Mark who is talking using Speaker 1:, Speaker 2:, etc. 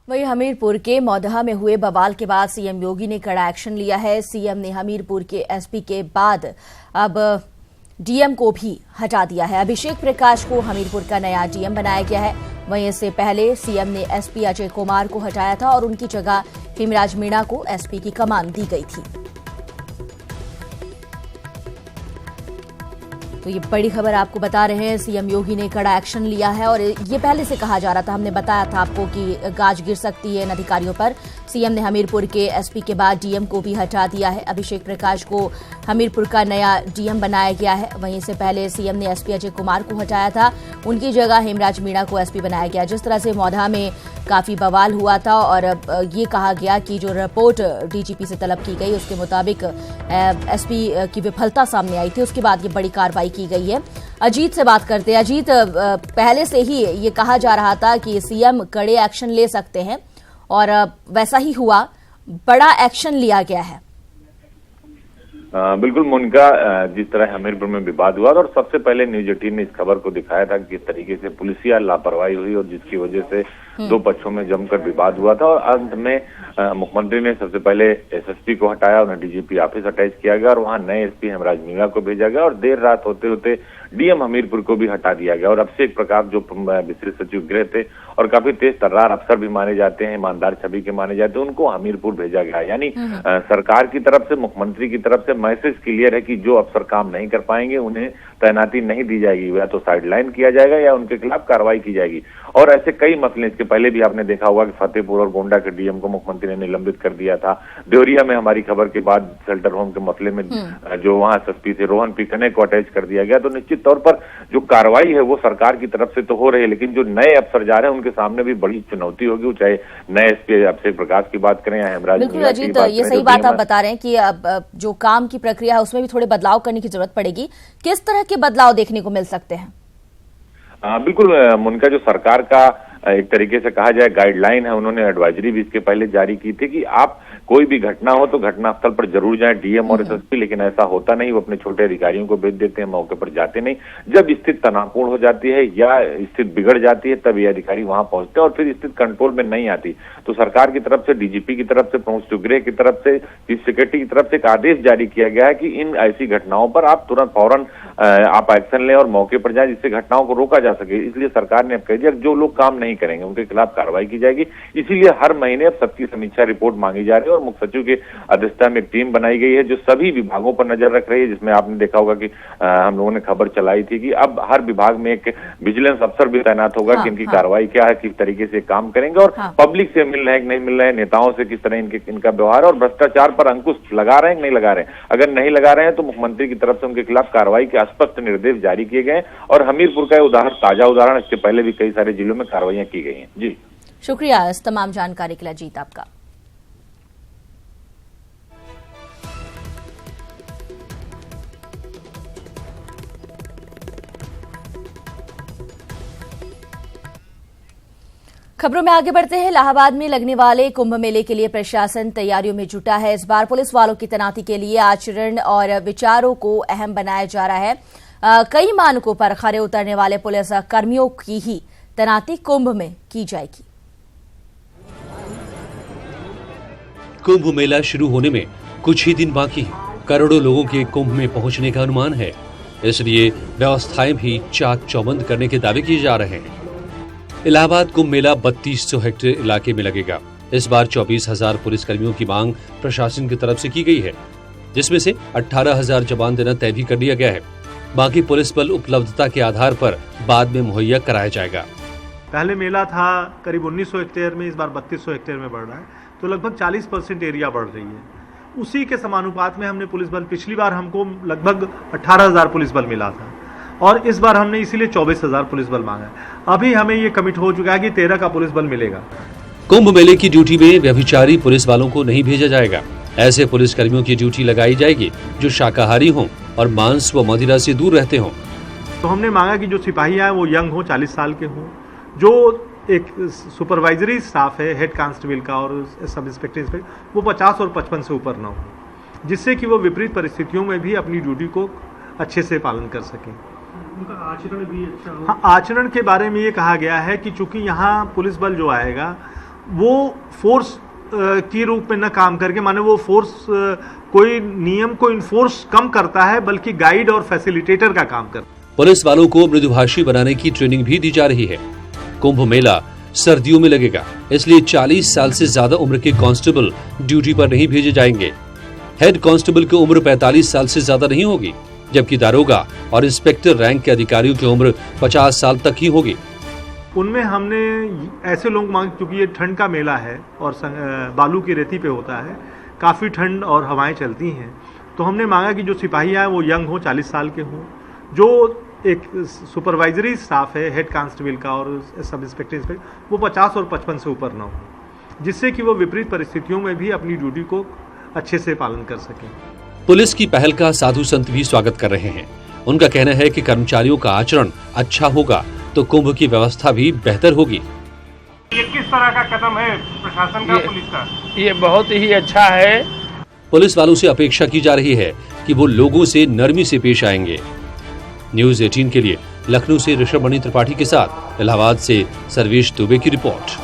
Speaker 1: वहीं हमीरपुर के मौदहा में हुए बवाल के बाद सीएम योगी ने कड़ा एक्शन लिया है। सीएम ने हमीरपुर के एसपी के बाद अब डीएम को भी हटा दिया है। अभिषेक प्रकाश को हमीरपुर का नया डीएम बनाया गया है। वहीं इससे पहले सीएम ने एसपी अजय कुमार को हटाया था और उनकी जगह हेमराज मीणा को एसपी की कमान दी गई थी। तो ये बड़ी खबर आपको बता रहे हैं, सीएम योगी ने कड़ा एक्शन लिया है और ये पहले से कहा जा रहा था, हमने बताया था आपको कि गाज गिर सकती है इन अधिकारियों पर। सीएम ने हमीरपुर के एसपी के बाद डीएम को भी हटा दिया है। अभिषेक प्रकाश को हमीरपुर का नया डीएम बनाया गया है। वहीं से पहले सीएम ने एसपी अजय कुमार को हटाया था, उनकी जगह हेमराज मीणा को एसपी बनाया गया। जिस तरह से मौधा में काफी बवाल हुआ था और ये कहा गया कि जो रिपोर्ट डीजीपी से तलब की गई उसके मुताबिक एसपी की विफलता सामने आई थी, उसके बाद ये बड़ी कार्रवाई की गई है। अजीत से बात करते हैं। अजीत, पहले से ही ये कहा जा रहा था कि सीएम कड़े एक्शन ले सकते हैं और वैसा ही हुआ, बड़ा एक्शन लिया गया है।
Speaker 2: बिल्कुल मोनिका, जिस तरह हमीरपुर में विवाद हुआ और सबसे पहले न्यूज 18 ने इस खबर को दिखाया था कि किस तरीके से पुलिसिया लापरवाही हुई और जिसकी वजह से दो पक्षों में जमकर विवाद हुआ था और अंत में मुख्यमंत्री ने सबसे पहले एसएसपी को हटाया, उन्हें डीजीपी ऑफिस अटैच किया गया और वहां नए एसपी हेमराज मीणा को भेजा गया और देर रात होते होते डीएम हमीरपुर को भी हटा दिया गया और अभिषेक प्रकाश जो विशेष सचिव गृह थे और काफी तेज तर्रार अफसर भी माने जाते हैं, ईमानदार छवि के माने जाते हैं, उनको हमीरपुर भेजा गया। यानी सरकार की तरफ से, मुख्यमंत्री की तरफ से मैसेज क्लियर है कि जो अफसर काम नहीं कर पाएंगे उन्हें तैनाती नहीं दी जाएगी, या तो साइडलाइन किया जाएगा या उनके खिलाफ कार्रवाई की जाएगी। और ऐसे कई मसले, इसके पहले भी आपने देखा होगा कि फतेहपुर और गोंडा के डीएम को मुख्यमंत्री ने निलंबित कर दिया था। देवरिया में हमारी खबर के बाद शेल्टर होम के मसले में जो वहां एसपी थे रोहन पिखने को अटैच कर दिया गया। तो निश्चित तौर पर जो कार्रवाई है वो सरकार की तरफ से तो हो रही है, लेकिन जो नए अफसर जा रहे हैं उनके सामने भी बड़ी चुनौती होगी, चाहे नए एसपी अभिषेक प्रकाश की बात करें या हेमराज मीणा की बात करें।
Speaker 1: ये सही बात आप बता रहे हैं कि अब जो काम की प्रक्रिया है उसमें भी थोड़े बदलाव करने की जरूरत पड़ेगी। किस तरह के बदलाव देखने को मिल सकते हैं?
Speaker 2: बिल्कुल उनका जो सरकार का एक तरीके से कहा जाए गाइडलाइन है, उन्होंने एडवाइजरी भी इसके पहले जारी की थी कि आप कोई भी घटना हो तो घटनास्थल पर जरूर जाएं, डीएम और एसएसपी, लेकिन ऐसा होता नहीं, वो अपने छोटे अधिकारियों को भेज देते हैं, मौके पर जाते नहीं। जब स्थिति तनावपूर्ण हो जाती है या स्थिति बिगड़ जाती है तब ये अधिकारी वहां पहुंचते हैं और फिर स्थिति कंट्रोल में नहीं आती तो सरकार की तरफ से, डीजीपी की तरफ से, प्रमुख सचिव गृह की तरफ से, चीफ सेक्रेटरी की तरफ से एक आदेश जारी किया गया है कि इन ऐसी घटनाओं पर आप तुरंत फौरन आप एक्शन लें और मौके पर जाएं जिससे घटनाओं को रोका जा सके। इसलिए सरकार ने अब कह दिया जो लोग काम नहीं करेंगे उनके खिलाफ कार्रवाई की जाएगी। इसीलिए हर महीने अब सबकी समीक्षा रिपोर्ट मांगी जा रही है और मुख्य सचिव के अध्यक्षता में एक टीम बनाई गई है जो सभी विभागों पर नजर रख रही है, जिसमें आपने देखा होगा कि हम लोगों ने खबर चलाई थी कि अब हर विभाग में एक विजिलेंस अफसर भी तैनात होगा कि इनकी कार्रवाई क्या है, किस तरीके से काम करेंगे और पब्लिक से मिल रहे हैं कि नहीं मिल रहे हैं, नेताओं से किस तरह इनका व्यवहार और भ्रष्टाचार पर अंकुश लगा रहे हैं कि नहीं लगा रहे हैं। अगर नहीं लगा रहे हैं तो मुख्यमंत्री की तरफ से उनके खिलाफ कार्रवाई के स्पष्ट निर्देश जारी किए गए और हमीरपुर का उदाहरण, ताजा उदाहरण, इससे पहले भी कई सारे जिलों में कार्रवाइयां की गई हैं। जी
Speaker 1: शुक्रिया इस तमाम जानकारी के लिए अजीत आपका। खबरों में आगे बढ़ते हैं। इलाहाबाद में लगने वाले कुंभ मेले के लिए प्रशासन तैयारियों में जुटा है। इस बार पुलिस वालों की तैनाती के लिए आचरण और विचारों को अहम बनाया जा रहा है। कई मानकों पर खरे उतरने वाले पुलिस कर्मियों की ही तैनाती कुंभ में की जाएगी।
Speaker 3: कुंभ मेला शुरू होने में कुछ ही दिन बाकी है। करोड़ों लोगों के कुंभ में पहुंचने का अनुमान है, इसलिए व्यवस्थाएं भी चाक चौबंद करने के दावे किए जा रहे हैं। इलाहाबाद कुंभ मेला 3200 हेक्टेयर इलाके में लगेगा। इस बार 24,000 पुलिस कर्मियों की मांग प्रशासन की तरफ से की गई है, जिसमें से 18,000 जवान देना तय भी कर लिया गया है। बाकी पुलिस बल उपलब्धता के आधार पर बाद में मुहैया कराया जाएगा।
Speaker 4: पहले मेला था करीब 1900 हेक्टेयर में, इस बार 3200 हेक्टेयर में बढ़ रहा है, तो लगभग 40% एरिया बढ़ रही है। उसी के समानुपात में हमने पुलिस बल, पिछली बार हमको लगभग 18,000 पुलिस बल मिला था और इस बार हमने इसीलिए 24,000 पुलिस बल मांगा है। अभी हमें ये कमिट हो चुका है कि 13 का पुलिस बल मिलेगा।
Speaker 3: कुंभ मेले की ड्यूटी में व्यभिचारी पुलिस वालों को नहीं भेजा जाएगा। ऐसे पुलिस कर्मियों की ड्यूटी लगाई जाएगी जो शाकाहारी हों और मांस व मदिरा से दूर रहते हों।
Speaker 4: तो हमने मांगा कि जो सिपाही है वो यंग हो, 40 साल के हों, जो एक सुपरवाइजरी स्टाफ है हेड कांस्टेबल का और सब इंस्पेक्टर वो 50 और 55 से ऊपर ना हो, जिससे कि वो विपरीत परिस्थितियों में भी अपनी ड्यूटी को अच्छे से पालन कर सकें।
Speaker 5: उनका आचरण भी अच्छा हो।
Speaker 4: हाँ, आचरण के बारे में ये कहा गया है कि चूंकि यहाँ पुलिस बल जो आएगा वो फोर्स की रूप में न काम करके, माने वो फोर्स कोई नियम को इन्फोर्स कम करता है बल्कि गाइड और फैसिलिटेटर का काम करता है।
Speaker 3: पुलिस वालों को मृदुभाषी बनाने की ट्रेनिंग भी दी जा रही है। कुंभ मेला सर्दियों में लगेगा, इसलिए 40 साल से ज्यादा उम्र के कांस्टेबल ड्यूटी पर नहीं भेजे जाएंगे। हेड कांस्टेबल की उम्र 45 साल से ज्यादा नहीं होगी, जबकि दारोगा और इंस्पेक्टर रैंक के अधिकारियों की उम्र 50 साल तक ही होगी।
Speaker 4: उनमें हमने ऐसे लोग मांग, क्योंकि ये ठंड का मेला है और बालू की रेती पे होता है, काफ़ी ठंड और हवाएं चलती हैं, तो हमने मांगा कि जो सिपाही आए वो यंग हो, 40 साल के हों, जो एक सुपरवाइजरी स्टाफ है हेड कांस्टेबल का और सब इंस्पेक्टर वो 50 और 55 से ऊपर ना हो, जिससे कि वो विपरीत परिस्थितियों में भी अपनी ड्यूटी को अच्छे से पालन कर सकें।
Speaker 3: पुलिस की पहल का साधु संत भी स्वागत कर रहे हैं। उनका कहना है कि कर्मचारियों का आचरण अच्छा होगा तो कुंभ की व्यवस्था भी बेहतर होगी।
Speaker 5: ये किस तरह का कदम है प्रशासन का, पुलिस का?
Speaker 6: ये बहुत ही अच्छा है।
Speaker 3: पुलिस वालों से अपेक्षा की जा रही है कि वो लोगों से नरमी से पेश आएंगे। न्यूज़ 18 के लिए लखनऊ से ऋषभ मणि त्रिपाठी के साथ इलाहाबाद से सर्वेश दुबे की रिपोर्ट।